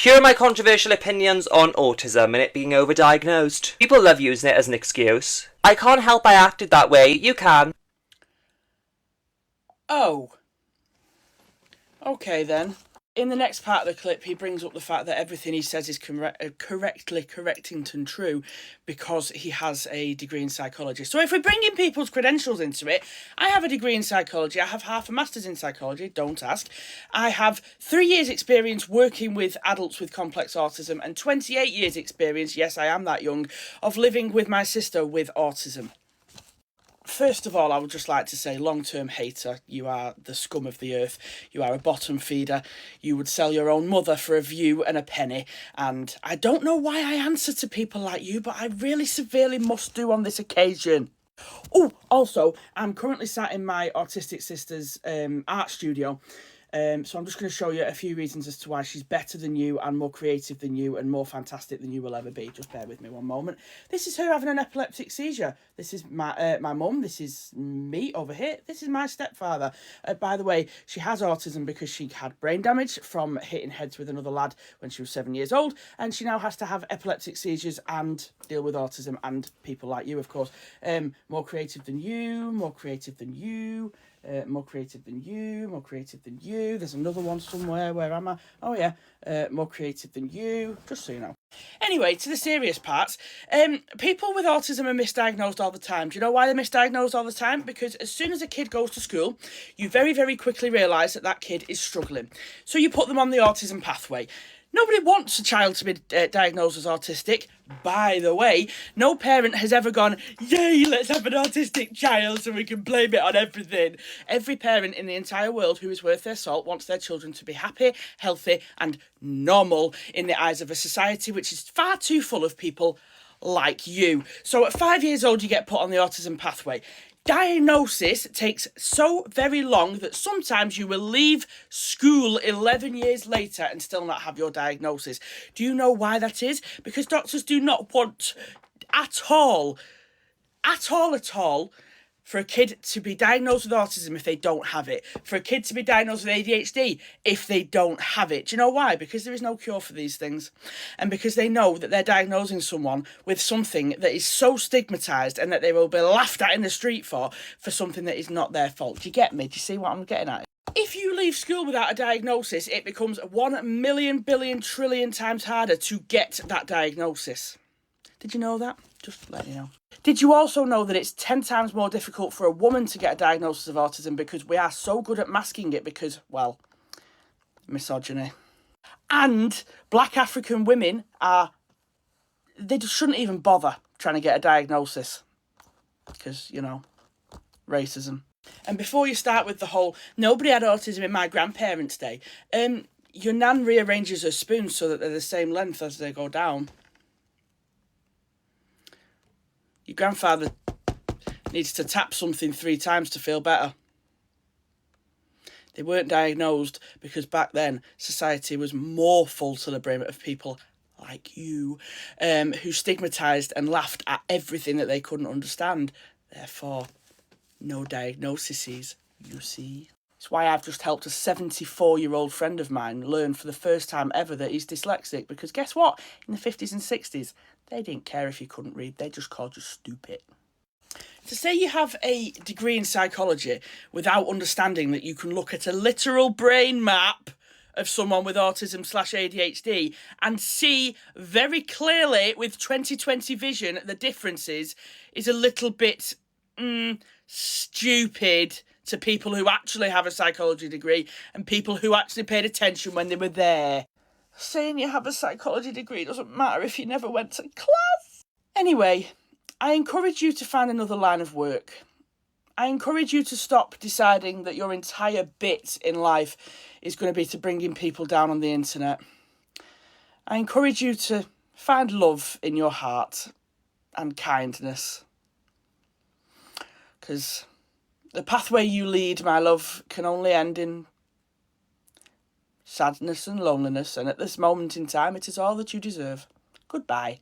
Here are my controversial opinions on autism and it being overdiagnosed. People love using it as an excuse. I can't help I acted that way, you can. Oh. Okay then. In the next part of the clip, he brings up the fact that everything he says is correctly Correctington true because he has a degree in psychology. So if we're bringing people's credentials into it, I have a degree in psychology. I have half a master's in psychology, don't ask. I have 3 years experience working with adults with complex autism and 28 years experience, yes, I am that young, of living with my sister with autism. First of all, I would just like to say, long-term hater, you are the scum of the earth. You are a bottom feeder. You would sell your own mother for a view and a penny. And I don't know why I answer to people like you, but I really severely must do on this occasion. Oh, also, I'm currently sat in my autistic sister's art studio. So I'm just going to show you a few reasons as to why she's better than you and more creative than you and more fantastic than you will ever be. Just bear with me one moment. This is her having an epileptic seizure. This is my mum. This is me over here. This is my stepfather. By the way, she has autism because she had brain damage from hitting heads with another lad when she was 7 years old. And she now has to have epileptic seizures and deal with autism and people like you, of course. More creative than you, more creative than you. More creative than you, more creative than you. There's another one somewhere. Where am I? Oh, yeah. More creative than you, just so you know. Anyway, to the serious parts. People with autism are misdiagnosed all the time. Do you know why they're misdiagnosed all the time? Because as soon as a kid goes to school, you very, very quickly realise that that kid is struggling. So you put them on the autism pathway. Nobody wants a child to be diagnosed as autistic. By the way, no parent has ever gone, yay, let's have an autistic child so we can blame it on everything. Every parent in the entire world who is worth their salt wants their children to be happy, healthy and normal in the eyes of a society which is far too full of people like you. So at 5 years old, you get put on the autism pathway. Diagnosis takes so very long that sometimes you will leave school 11 years later and still not have your diagnosis. Do you know why that is? Because doctors do not want at all, for a kid to be diagnosed with autism if they don't have it. For a kid to be diagnosed with ADHD if they don't have it. Do you know why? Because there is no cure for these things. And because they know that they're diagnosing someone with something that is so stigmatised and that they will be laughed at in the street for something that is not their fault. Do you get me? Do you see what I'm getting at? If you leave school without a diagnosis, it becomes 1 million billion trillion times harder to get that diagnosis. Did you know that? Just let you know. Did you also know that it's 10 times more difficult for a woman to get a diagnosis of autism because we are so good at masking it because, well, misogyny. And black African women they just shouldn't even bother trying to get a diagnosis because, you know, racism. And before you start with the whole, nobody had autism in my grandparents' day, your nan rearranges her spoons so that they're the same length as they go down. Your grandfather needs to tap something 3 times to feel better. They weren't diagnosed because back then society was more full to the brim of people like you, who stigmatised and laughed at everything that they couldn't understand. Therefore, no diagnoses, you see. It's why I've just helped a 74-year-old friend of mine learn for the first time ever that he's dyslexic. Because guess what? In the 50s and 60s, they didn't care if you couldn't read. They just called you stupid. To say you have a degree in psychology without understanding that you can look at a literal brain map of someone with autism/ADHD and see very clearly with 20/20 vision the differences is a little bit stupid to people who actually have a psychology degree and people who actually paid attention when they were there. Saying you have a psychology degree doesn't matter if you never went to class. Anyway, I encourage you to find another line of work. I encourage you to stop deciding that your entire bit in life is going to be to bringing people down on the internet. I encourage you to find love in your heart and kindness. Because the pathway you lead, my love, can only end in sadness and loneliness, and at this moment in time, it is all that you deserve. Goodbye.